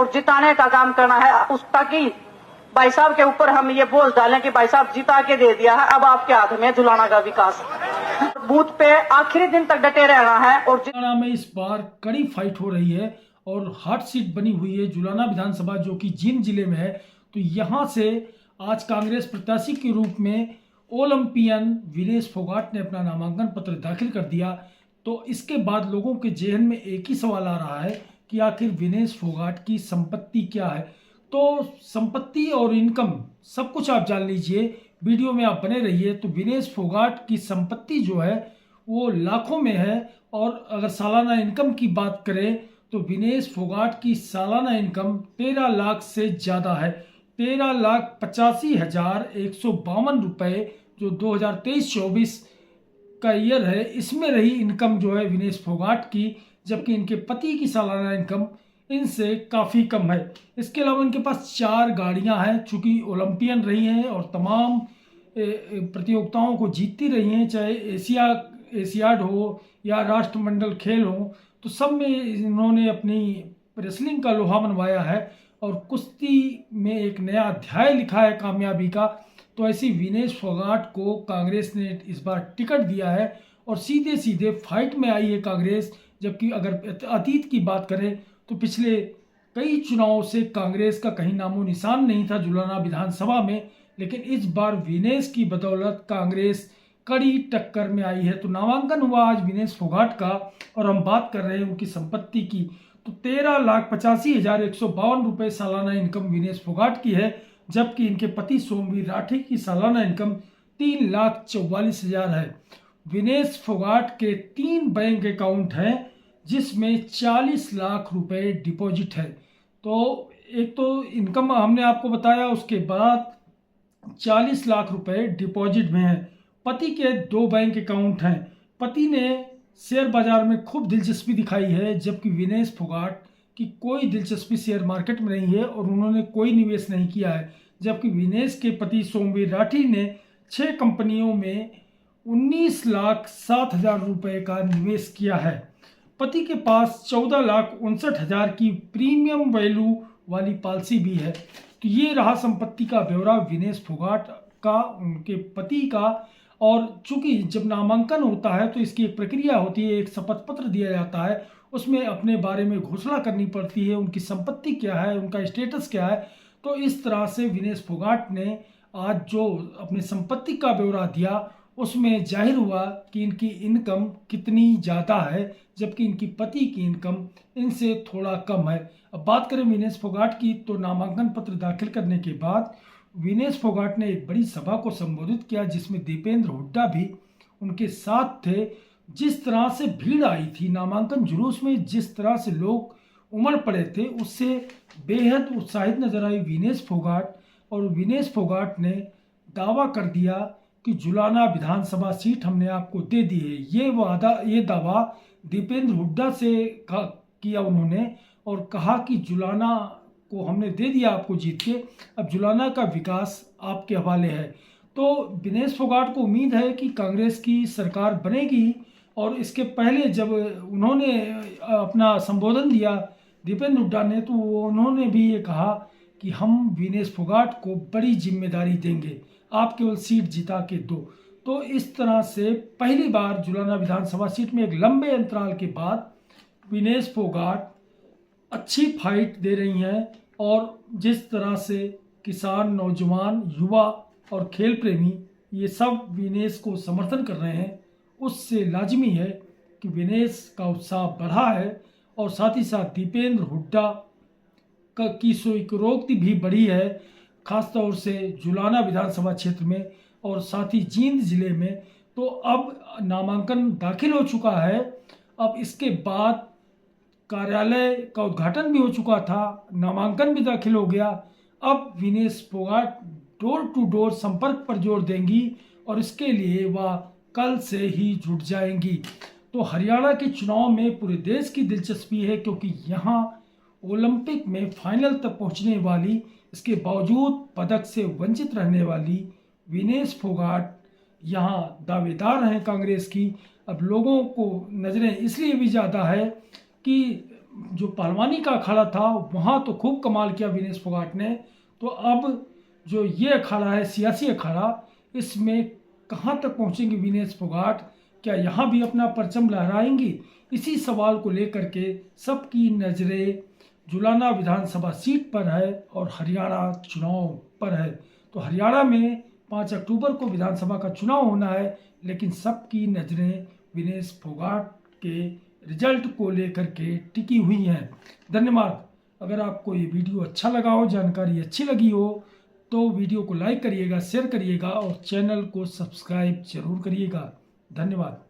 और जिताने का काम करना है उस, ताकि भाई साहब के ऊपर हम ये बोल डालें कि भाई साहब जिता के दे दिया है, अब आपके हाथ में जुलाना का विकास। बूथ पे आखिरी दिन तक डटे रहना है। और जुलाना में इस बार कड़ी फाइट हो रही है और हॉट सीट बनी हुई है जुलाना विधानसभा, जो कि जींद जिले में है। तो यहाँ से आज कांग्रेस प्रत्याशी के रूप में ओलंपियन विनेश फोगाट ने अपना नामांकन पत्र दाखिल कर दिया। तो इसके बाद लोगों के जहन में एक ही सवाल आ रहा है कि आखिर विनेश फोगाट की संपत्ति क्या है। तो संपत्ति और इनकम सब कुछ आप जान लीजिए, वीडियो में आप बने रहिए। तो विनेश फोगाट की संपत्ति जो है वो लाखों में है, और अगर सालाना इनकम की बात करें तो विनेश फोगाट की सालाना इनकम 13 लाख से ज़्यादा है। 13,85,152 रुपये जो 2023-24 का ईयर है, इसमें रही इनकम जो है विनेश फोगाट की, जबकि इनके पति की सालाना इनकम इनसे काफ़ी कम है। इसके अलावा इनके पास 4 गाड़ियां हैं, चूँकि ओलंपियन रही हैं और तमाम प्रतियोगिताओं को जीतती रही हैं, चाहे एशियाड हो या राष्ट्रमंडल खेल हो, तो सब में इन्होंने अपनी रेसलिंग का लोहा मनवाया है और कुश्ती में एक नया अध्याय लिखा है कामयाबी का। तो ऐसी विनेश फोगाट को कांग्रेस ने इस बार टिकट दिया है और सीधे सीधे फाइट में आई है कांग्रेस। जबकि अगर अतीत की बात करें तो पिछले कई चुनावों से कांग्रेस का कहीं नामो निशान नहीं था जुलाना विधानसभा में, लेकिन इस बार विनेश की बदौलत कांग्रेस कड़ी टक्कर में आई है। तो नामांकन हुआ आज विनेश फोगाट का और हम बात कर रहे हैं उनकी संपत्ति की। तो 13,85,152 रुपये सालाना इनकम विनेश फोगाट की है, जबकि इनके पति सोमवीर राठी की सालाना इनकम 3,44,000 है। विनेश फोगाट के 3 बैंक अकाउंट हैं, जिसमें 40 लाख रुपए डिपॉजिट है। तो एक तो इनकम हमने आपको बताया, उसके बाद 40 लाख रुपए डिपॉजिट में है। पति के 2 बैंक अकाउंट हैं। पति ने शेयर बाजार में खूब दिलचस्पी दिखाई है, जबकि विनेश फोगाट की कोई दिलचस्पी शेयर मार्केट में नहीं है और उन्होंने कोई निवेश नहीं किया है। जबकि विनेश के पति सोमवीर राठी ने 6 कंपनियों में 19,07,000 रुपये का निवेश किया है। पति के पास 14,59,000 की प्रीमियम वैल्यू वाली पॉलिसी भी है। तो ये रहा संपत्ति का ब्यौरा विनेश फोगाट का, उनके पति का। और चूंकि जब नामांकन होता है तो इसकी एक प्रक्रिया होती है, एक शपथ पत्र दिया जाता है, उसमें अपने बारे में घोषणा करनी पड़ती है, उनकी संपत्ति क्या है, उनका स्टेटस क्या है। तो इस तरह से विनेश फोगाट ने आज जो अपनी संपत्ति का ब्यौरा दिया, उसमें जाहिर हुआ कि इनकी इनकम कितनी ज़्यादा है, जबकि इनकी पति की इनकम इनसे थोड़ा कम है। अब बात करें विनेश फोगाट की, तो नामांकन पत्र दाखिल करने के बाद विनेश फोगाट ने एक बड़ी सभा को संबोधित किया, जिसमें दीपेंद्र हुड्डा भी उनके साथ थे। जिस तरह से भीड़ आई थी नामांकन जुलूस में, जिस तरह से लोग उमड़ पड़े थे, उससे बेहद उत्साहित नजर आई विनेश फोगाट। और विनेश फोगाट ने दावा कर दिया कि जुलाना विधानसभा सीट हमने आपको दे दी है। ये दावा दीपेंद्र हुड्डा से किया उन्होंने और कहा कि जुलाना को हमने दे दिया आपको जीत के, अब जुलाना का विकास आपके हवाले है। तो विनेश फोगाट को उम्मीद है कि कांग्रेस की सरकार बनेगी। और इसके पहले जब उन्होंने अपना संबोधन दिया दीपेंद्र हुड्डा ने, तो उन्होंने भी ये कहा कि हम विनेश फोगाट को बड़ी जिम्मेदारी देंगे, आप केवल सीट जिता के दो। तो इस तरह से पहली बार जुलाना विधानसभा सीट में एक लंबे अंतराल के बाद विनेश फोगाट अच्छी फाइट दे रही हैं। और जिस तरह से किसान, नौजवान, युवा और खेल प्रेमी ये सब विनेश को समर्थन कर रहे हैं, उससे लाजमी है कि विनेश का उत्साह बढ़ा है। और साथ ही साथ दीपेंद्र हुड्डा की स्वीकारोक्ति भी बढ़ी है, खासतौर से जुलाना विधानसभा क्षेत्र में और साथ ही जींद जिले में। तो अब नामांकन दाखिल हो चुका है, अब इसके बाद कार्यालय का उद्घाटन भी हो चुका था, नामांकन भी दाखिल हो गया। अब Vinesh Phogat door to door संपर्क पर जोर देंगी और इसके लिए वह कल से ही जुट जाएंगी। तो हरियाणा के चुनाव में पूरे देश की दिलचस्पी है, क्योंकि यहाँ ओलंपिक में फाइनल तक पहुँचने वाली, इसके बावजूद पदक से वंचित रहने वाली विनेश फोगाट यहाँ दावेदार हैं कांग्रेस की। अब लोगों को नज़रें इसलिए भी ज़्यादा है कि जो पहलवानी का अखाड़ा था वहाँ तो खूब कमाल किया विनेश फोगाट ने, तो अब जो ये अखाड़ा है सियासी अखाड़ा, इसमें कहाँ तक पहुँचेंगे विनेश फोगाट, क्या यहाँ भी अपना परचम लहराएंगी? इसी सवाल को लेकर के सबकी नज़रें जुलाना विधानसभा सीट पर है और हरियाणा चुनाव पर है। तो हरियाणा में 5 अक्टूबर को विधानसभा का चुनाव होना है, लेकिन सबकी नज़रें विनेश फोगाट के रिजल्ट को लेकर के टिकी हुई हैं। धन्यवाद। अगर आपको ये वीडियो अच्छा लगा हो, जानकारी अच्छी लगी हो, तो वीडियो को लाइक करिएगा, शेयर करिएगा और चैनल को सब्सक्राइब जरूर करिएगा। धन्यवाद।